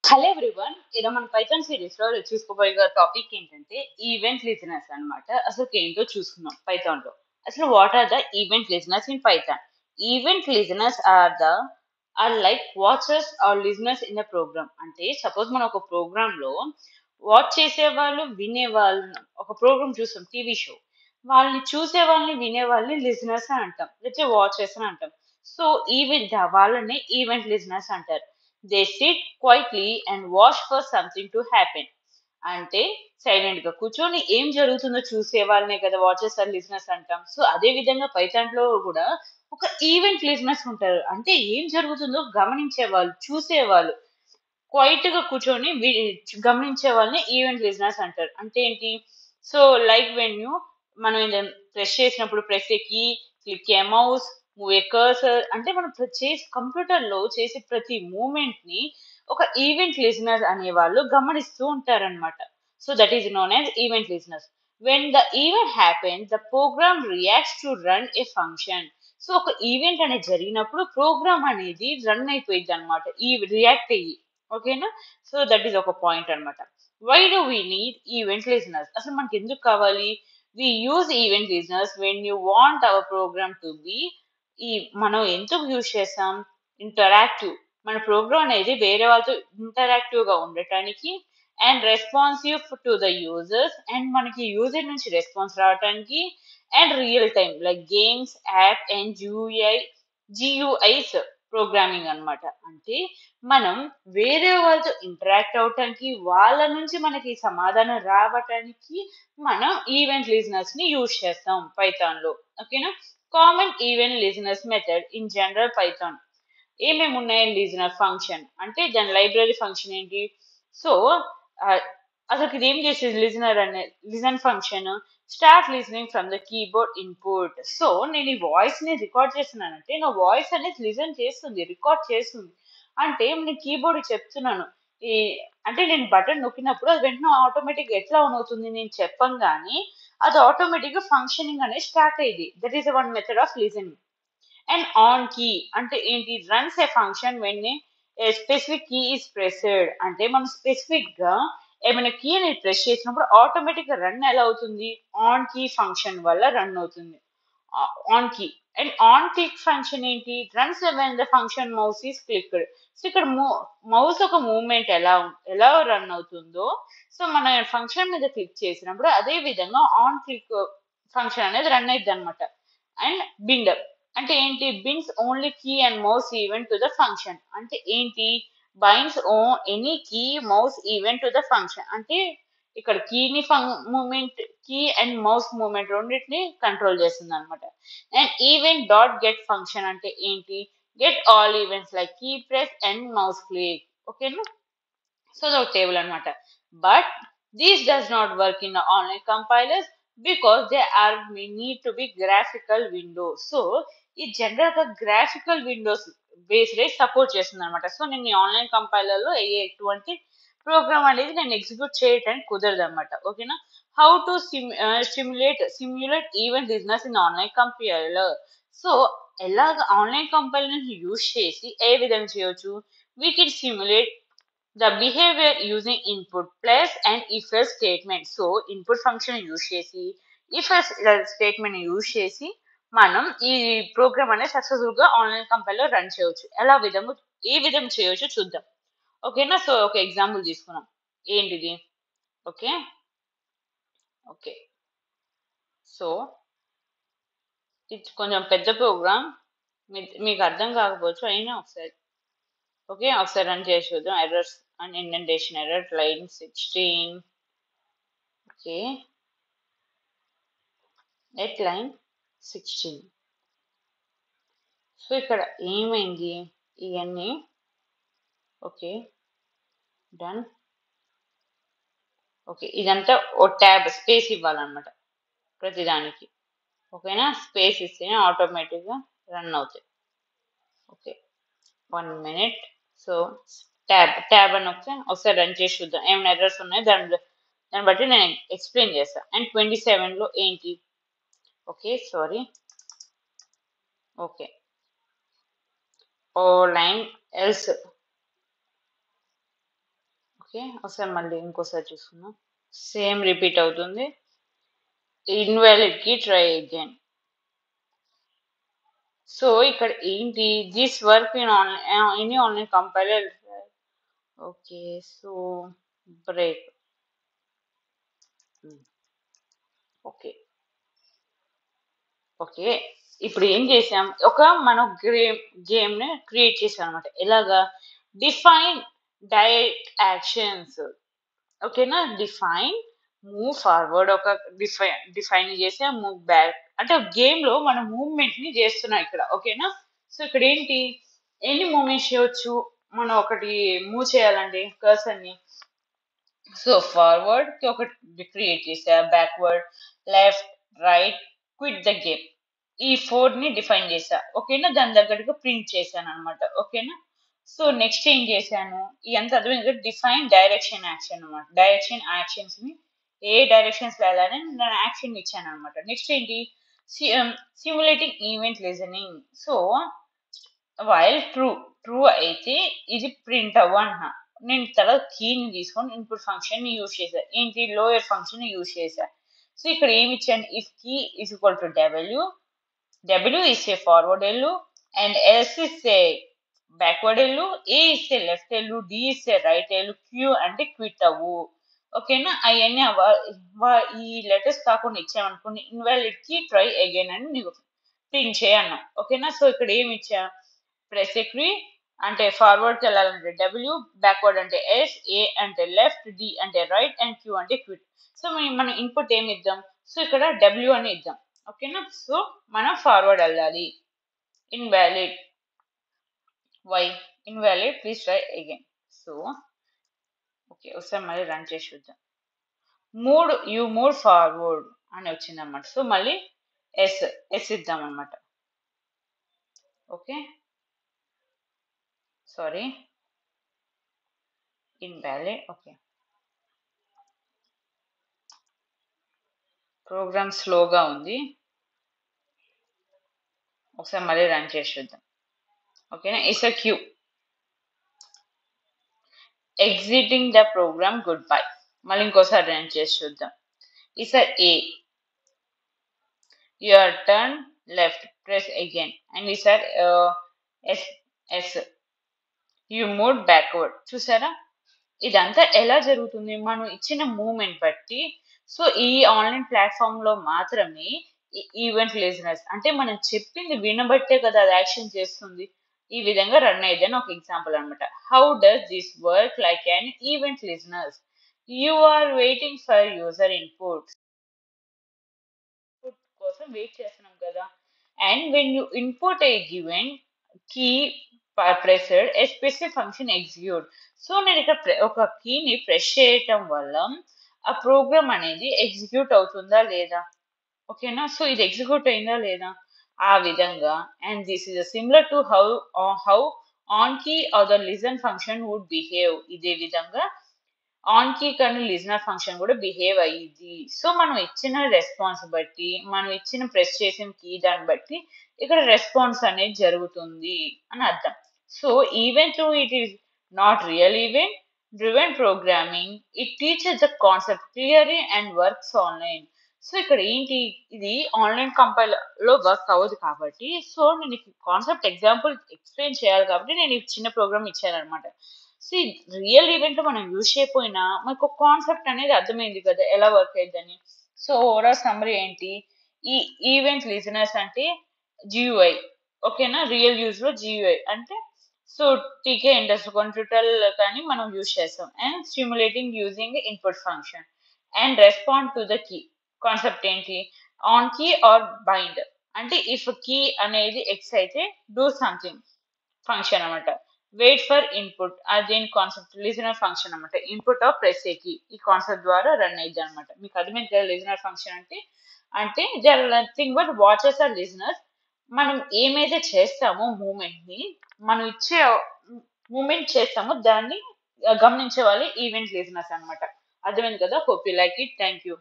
Hello everyone, ఈరోజు మన Python series లో చూసుకోబోయే టాపిక్ ఏంటంటే ఈవెంట్ లిజనర్స్ అన్నమాట. అసలు ఏంటో చూసుకుందాం పైథాన్ లో. అసలు what are the event listeners in Python? Event listeners are like watchers or listeners in the program. అంటే సపోజ్ మనం ఒక ప్రోగ్రామ్ లో వాచ్ చేసేవాళ్ళు, వినేవాళ్ళు. ఒక ప్రోగ్రామ్ చూస్తాం, టీవీ షో. వాళ్ళని చూసే వాళ్ళని, వినే వాళ్ళని లిజనర్స్ అని అంటాం, లేకపోతే వాచర్స్ అని అంటాం. సో ఈవెంట్ వాళ్ళని ఈవెంట్ లిజనర్స్ అంటారు. They SIT quietly and watch for something to happen. అంటే సైలెంట్ గా కూర్చొని ఏం జరుగుతుందో చూసే వాళ్ళనే కదా వాచెస్ ఆర్ లిజనర్స్ అంటాం. సో అదే విధంగా పైథాన్ లో కూడా ఒక ఈవెంట్ లిజనర్స్ ఉంటారు. అంటే ఏం జరుగుతుందో గమనించే వాళ్ళు, చూసేవాళ్ళు. క్వైట్ గా కూర్చొని గమనించే వాళ్ళని ఈవెంట్ లిజనర్స్ అంటారు. అంటే ఏంటి? సో లైక్ వెన్ యూ మనం ప్రెస్ చేసినప్పుడు ప్రెస్ ఎక్కి click A mouse, move A cursor, అంటే మనం చేసి కంప్యూటర్ లో చేసే ప్రతి మూమెంట్ ని ఒక ఈవెంట్ లిజనర్ అనే వాళ్ళు గమనిస్తూ ఉంటారన్నమాట. So that is known as event listeners. When the event happen the program reacts to run a function. So ఒక ఈవెంట్ అనేది జరిగినప్పుడు ప్రోగ్రామ్ అనేది రన్ అయిపోయింది అనమాట, ఈ రియాక్ట్ అయ్యి. ఓకేనా? సో దట్ ఈస్ ఒక పాయింట్ అన్నమాట. Why do we need event listeners? అసలు మనకి ఎందుకు కావాలి? We use event listeners when you want our program to be ఈ మనం ఎందుకు యూజ్ చేస్తాం? ఇంటరాక్టివ్. మన ప్రోగ్రామ్ అనేది వేరే వాళ్ళతో ఇంటరాక్టివ్ గా ఉండటానికి, and responsive to the users, and మనకి యూజర్ నుంచి రెస్పాన్స్ రావడానికి, and real time like games, app and GUIs programming అన్నమాట. అంటే మనం వేరే వాళ్ళతో ఇంటరాక్ట్ అవటానికి, వాళ్ళ నుంచి మనకి సమాధానం రావటానికి మనం ఈవెంట్ లిజనర్స్ ని యూజ్ చేస్తాం పైథాన్ లో. ఓకేనా? Common event listeners method in general Python. ఏమేమి ఉన్నాయి? లిజనర్ ఫంక్షన్ అంటే దాని లైబ్రరీ ఫంక్షన్ ఏంటి? సో అసలు ఇది ఏం చేసేది లిజనర్ అనే listen function? Start listening from the keyboard input. So నేను ఈ వాయిస్ ని రికార్డ్ చేస్తున్నానంటే నా వాయిస్ అనేది లిజన్ చేస్తుంది, రికార్డ్ చేస్తుంది. అంటే నేను కీబోర్డ్ చెప్తున్నాను. ఈ అంటే నేను బటన్ నొక్కినప్పుడు అది వెంటనే ఆటోమేటిక్ ఎట్లా ఆన్ అవుతుంది? నేను చెప్పంగానే అది ఆటోమేటిక్ గా ఫంక్షనింగ్ అనేది స్టార్ట్ అయ్యింది. That is one method of listening. And on key అంటే ఏంటి? Runs a function when a specific key is pressed. అంటే మనం స్పెసిఫిక్ గా ఏమైనా కీ అనేది ప్రెస్ చేసినప్పుడు ఆటోమేటిక్ గా రన్ ఎలా అవుతుంది? ఆన్ కీ ఫంక్షన్ వల్ల రన్ అవుతుంది. On key. And on click function ఏంటి? Runs when the function mouse is clicked. So ఇక్కడ మౌస్ ఒక మూవ్మెంట్ ఎలా రన్ అవుతుందో, సో మన ఫంక్షన్ మీద క్లిక్ చేసినప్పుడు అదే విధంగా ఆన్ క్లిక్ ఫంక్షన్ అనేది రన్ అయింది అనమాట. అండ్ బిండర్ అంటే ఏంటి? Binds only key and mouse event to the function. అంటే ఏంటి? Binds any key mouse event to the function. అంటే ఇక్కడ కీని movement, key and mouse movement రెండింటిని కంట్రోల్ చేస్తుంది అనమాట. And event dot get function అంటే ఏంటి? Get all events like key press and mouse click. ఓకేనా? సో అదొక టేబుల్ అనమాట. But these does not work in online compilers because they are need to be graphical windows. So ఈ general గా graphical windows based support చేస్తుంది అనమాట. So నేను ఈ online compiler లో ఎటువంటి ప్రోగ్రామ్ అనేది నేను ఎగ్జిక్యూట్ చేయడానికి కుదరదు అనమాట. ఓకేనా? How to simulate event business in online compiler. So ఎలాగ ఆన్లైన్ కంపైలర్ యూజ్ చేసి ఏ విధంగా చేయొచ్చు? We can simulate the behavior using input plus and if else statement. So input function use చేసి if else స్టేట్మెంట్ యూజ్ చేసి మనం ఈ programme అనేది successful గా ఆన్లైన్ కంపైలర్ రన్ చేయవచ్చు. ఏ విధంగా చేయొచ్చు చూద్దాం. ఓకేనా? సో ఒక ఎగ్జాంపుల్ తీసుకున్నాం. ఏంటిది? ఓకే ఓకే సో ఇది కొంచెం పెద్ద ప్రోగ్రామ్, మీకు అర్థం కాకపోవచ్చు, అయినా ఒకసారి రన్ చేసి చూద్దాం. Errors and indentation error line 16. Okay, at line 16. So ఇక్కడ ఏమైంది? ఇవన్నీ ఓకే, డన్. ఓకే, ఇదంతా ఓ ట్యాబ్ స్పేస్ ఇవ్వాలన్నమాట ప్రతిదానికి. ఓకేనా? స్పేస్ ఇస్తేనే ఆటోమేటిక్గా రన్ అవుతాయి. Okay, 1 minute. సో ట్యాబ్ అని ఒకసారి రన్ చేసి చూద్దాం ఏమైనా ఎర్రర్స్ ఉన్నాయో దాన్ని బట్టి నేను ఎక్స్ప్లెయిన్ చేస్తాను. అండ్ 27లో ఏంటి? Okay sorry. ఓకే, ఓ లైన్ ఎల్స్. ఓకే, ఒకసారి మళ్ళీ ఇంకోసారి చూసుకుందాం. సేమ్ రిపీట్ అవుతుంది. ఇన్వాలిడ్ కి ట్రై అగైన్. సో ఇక్కడ ఏంటి, this work in online compiler. Okay, so break. Okay okay, ఇప్పుడు ఏం చేసాం, మనం గేమ్ ని క్రియేట్ చేసాం అనమాట. ఎలాగా, డిఫైన్ డైరెక్ట్ యాక్షన్స్. ఓకేనా, డిఫైన్ మూవ్ ఫార్వర్డ్, ఒక డిఫైన్ చేసి మూవ్ బ్యాక్. అంటే గేమ్ లో మనం మూవ్మెంట్ ని చేస్తున్నాం ఇక్కడ. ఓకేనా, సో ఇక్కడ ఏంటి, ఎన్ని మూవ్మెంట్స్ చేయొచ్చు, మనం ఒకటి మూవ్ చేయాలండి కర్సర్ ని. సో ఫార్వర్డ్ కి ఒకటి క్రియేట్ చేసా, backward, left, right, quit the game. ఈ 4 ని డిఫైన్ చేసా. ఓకేనా, దాని దగ్గరగా ప్రింట్ చేశాను అనమాట. ఓకేనా, సో నెక్స్ట్ ఏం చేశాను, ఎంత అర్థమైంది, డిఫైన్ డైరెక్షన్ యాక్షన్ అనమాట. డైరెక్షన్ యాక్షన్స్ ని ఏ డైరెక్షన్స్ వెళ్ళాలని నేను యాక్షన్ ఇచ్చాను అనమాట. నెక్స్ట్ ఏంటి, simulating event listening. So while true అయితే ఇది ప్రింట్ అవ్వన్న. నేను తర్వాత కీని తీసుకొని ఇన్పుట్ ఫంక్షన్ ని యూజ్ చేశా. ఏంటి, లోయర్ ఫంక్షన్ ని యూజ్ చేశా. సో ఇక్కడ ఏమి ఇచ్చాను, if key is equal to W is a forward LU and S is a backward LU, A is a left LU, D is a right LU, Q అంటే quit అవ్వు. ఓకేనా, అవన్నీ ఈ లెటర్స్ కాకుండా ఇచ్చామనుకోండి, ఇన్వాలిడ్ కి ట్రై అగైన్ అని నీకు print చేయన్నా. ఓకేనా, సో ఇక్కడ ఏమి ఇచ్చా, ప్రెస్ క్రీ అంటే ఫార్వర్డ్ కి వెళ్ళాలంటే W, బ్యాక్వర్డ్ అంటే S, A అంటే లెఫ్ట్, D అంటే రైట్ అండ్ Q అంటే క్విట్. సో మనం ఇన్పుట్ ఏమి ఇద్దాం, సో ఇక్కడ W అని ఇద్దాం. ఓకేనా, సో మనం ఫార్వర్డ్ వెళ్ళాలి. Invalid, why invalid, please try again. So okay, ఒకసారి మళ్ళీ రన్ చేసి చూద్దాం. మూవ్ ఫార్వర్డ్ అని వచ్చింది అనమాట. సో మళ్ళీ ఎస్ ఇద్దాం అనమాట. Okay, sorry, invalid. Okay, program స్లోగా ఉంది, ఒకసారి మళ్ళీ రన్ చేసి చూద్దాం. ఓకేనా, it's a Q. Exiting the program, good bye. మళ్ళీ ఇంకోసారి రన్ చేసి చూద్దాం. It's a A, your turn left, press again. And it's S, you move backward. చూసారా, ఇదంతా ఎలా జరుగుతుంది, మనం ఇచ్చిన మూవ్మెంట్ బట్టి. సో ఈ ఆన్లైన్ ప్లాట్ఫామ్ లో మాత్రమే ఈవెంట్ లిజనర్స్ అంటే మనం చెప్పింది వినబట్టే కదా అది యాక్షన్ చేస్తుంది. ఈ విధంగా రన్ అయ్యేదని ఒక ఎగ్జాంపుల్ అనమాట. How does this work like an event listeners, you are waiting for user input కోసం వెయిట్ చేస్తున్నాం కదా. And when you input a given key pressed, a specific function execute. So నేను ఇక్కడ ఒక కీని ప్రెస్ చేయటం వల్ల ఆ ప్రోగ్రామ్ అనేది ఎగ్జిక్యూట్ అవుతుందా లేదా. ఓకేనా, సో ఇది ఎగ్జిక్యూట్ అయిందా లేదా, ఆ విధంగా. And this is similar to how on key are the listen function would behave. ఇదే విధంగా ఆన్ కీ కానీ లిజనర్ ఫంక్షన్ కూడా బిహేవ్ అయ్యింది. సో మనం ఇచ్చిన రెస్పాన్స్ బట్టి, మనం ఇచ్చిన ప్రెస్ చేసిన కీ దాన్ని బట్టి ఇక్కడ రెస్పాన్స్ అనేది జరుగుతుంది అని అర్థం. So even through it is not real event driven programming, it teachers the concept clearly and works online. So ఇక్కడ ఏంటి, ఇది ఆన్లైన్ కంపైలర్ లో వర్క్ అవ్వదు కాబట్టి, సో నేను కాన్సెప్ట్ ఎగ్జాంపుల్ ఎక్స్ప్లెయిన్ చేయాలి కాబట్టి నేను ఈ చిన్న ప్రోగ్రామ్ ఇచ్చాను అనమాట. సో రియల్ ఈవెంట్ మనం యూజ్ చేయకపోయినా మనకు కాన్సెప్ట్ అనేది అర్థమైంది కదా ఎలా వర్క్ అయ్యిందని. సో ఓవరాల్ సమ్మరీ ఏంటి, ఈ ఈవెంట్ లిజనర్స్ అంటే GUI. ఓకేనా, రియల్ యూజ్ లో GUI అంటే సో టీకే ఇండస్ట్రీ కంప్యూటర్ కానీ మనం యూజ్ చేస్తాం. And stimulating using input function and respond to the key. Concept ఏంటి, ఆన్ కీ ఆర్ బైండ్ అంటే ఇఫ్ కీ అనేది ఎక్స్ అయితే డూ సంథింగ్ ఫంక్షన్ అనమాట. వెయిట్ ఫర్ ఇన్పుట్ అదేం కాన్సెప్ట్, లిజనర్ ఫంక్షన్ అనమాట. ఇన్పుట్ ఆఫ్ ప్రెస్ కీ ఈ concept ద్వారా run అయ్యింది అనమాట. మీకు అర్థమైంది కదా లిజనర్ ఫంక్షన్ అంటే they are nothing but watches or listeners. మనం ఏమైతే చేస్తామో మూమెంట్ ని, మనం ఇచ్చే మూమెంట్ చేస్తామో దాన్ని గమనించే వాళ్ళు ఈవెంట్ లిజనర్స్ అనమాట. అర్థమైంది కదా, hope you like it, thank you.